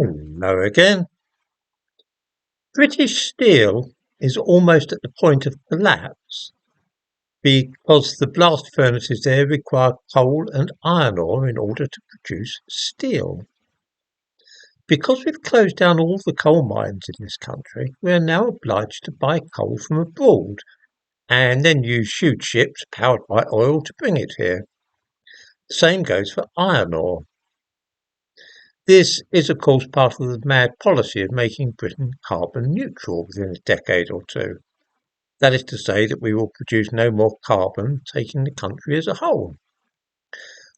Hello again. British Steel is almost at the point of collapse because the blast furnaces there require coal and iron ore in order to produce steel. Because we've closed down all the coal mines in this country, we are now obliged to buy coal from abroad and then use huge ships powered by oil to bring it here. The same goes for iron ore. This is of course part of the mad policy of making Britain carbon neutral within a decade or two. That is to say that we will produce no more carbon, taking the country as a whole.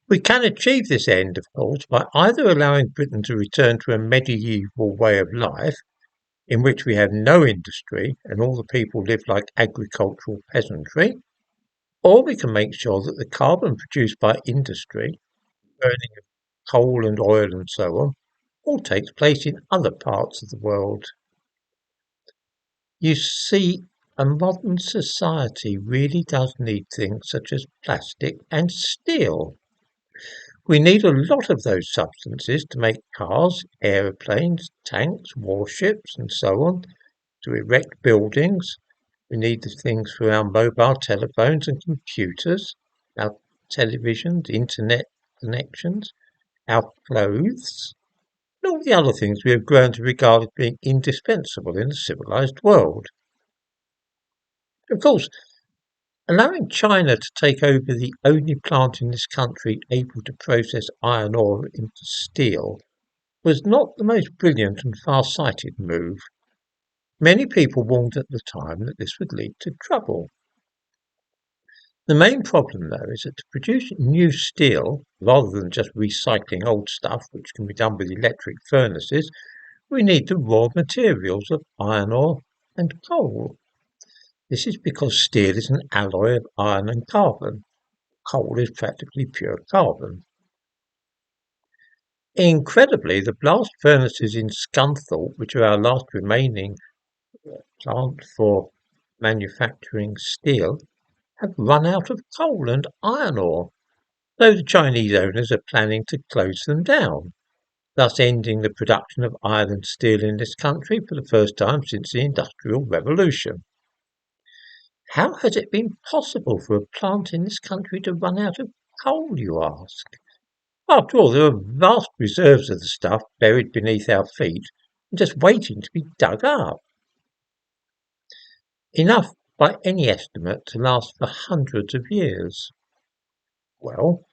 We can achieve this end, of course, by either allowing Britain to return to a medieval way of life, in which we have no industry and all the people live like agricultural peasantry, or we can make sure that the carbon produced by industry, burning of coal and oil and so on, all takes place in other parts of the world. You see, a modern society really does need things such as plastic and steel. We need a lot of those substances to make cars, aeroplanes, tanks, warships, and so on, to erect buildings. We need the things for our mobile telephones and computers, our televisions, internet connections, our clothes, and all the other things we have grown to regard as being indispensable in a civilized world. Of course, allowing China to take over the only plant in this country able to process iron ore into steel was not the most brilliant and far-sighted move. Many people warned at the time that this would lead to trouble. The main problem, though, is that to produce new steel, rather than just recycling old stuff, which can be done with electric furnaces, we need the raw materials of iron ore and coal. This is because steel is an alloy of iron and carbon. Coal is practically pure carbon. Incredibly, the blast furnaces in Scunthorpe, which are our last remaining plant for manufacturing steel, have run out of coal and iron ore, though the Chinese owners are planning to close them down, thus ending the production of iron and steel in this country for the first time since the Industrial Revolution. How has it been possible for a plant in this country to run out of coal, you ask? After all, there are vast reserves of the stuff buried beneath our feet and just waiting to be dug up. Enough, by any estimate, to last for hundreds of years. Well,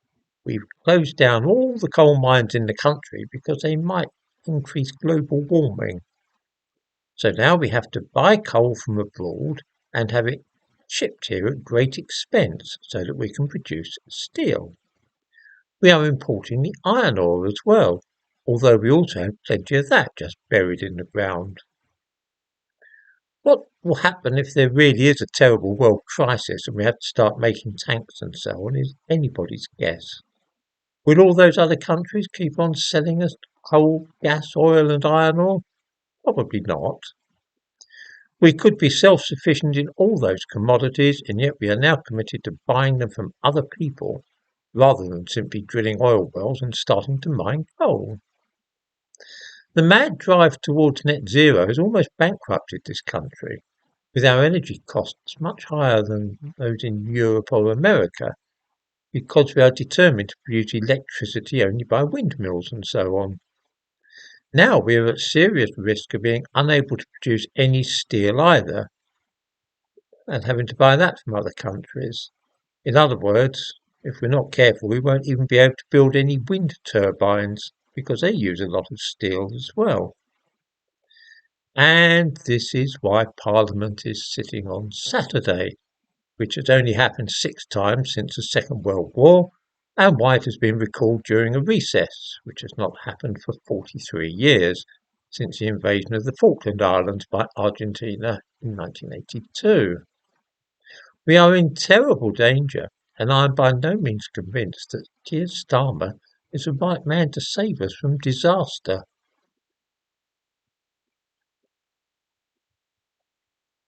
we've closed down all the coal mines in the country because they might increase global warming. So now we have to buy coal from abroad and have it shipped here at great expense so that we can produce steel. We are importing the iron ore as well, although we also have plenty of that just buried in the ground. What will happen if there really is a terrible world crisis and we have to start making tanks and so on is anybody's guess. Will all those other countries keep on selling us coal, gas, oil and iron ore? Probably not. We could be self-sufficient in all those commodities, and yet we are now committed to buying them from other people rather than simply drilling oil wells and starting to mine coal. The mad drive towards net zero has almost bankrupted this country, with our energy costs much higher than those in Europe or America, because we are determined to produce electricity only by windmills and so on. Now we are at serious risk of being unable to produce any steel either, and having to buy that from other countries. In other words, if we're not careful, we won't even be able to build any wind turbines, because they use a lot of steel as well. And this is why Parliament is sitting on Saturday, which has only happened 6 times since the Second World War, and why it has been recalled during a recess, which has not happened for 43 years, since the invasion of the Falkland Islands by Argentina in 1982. We are in terrible danger, and I am by no means convinced that Keir Starmer is the right man to save us from disaster.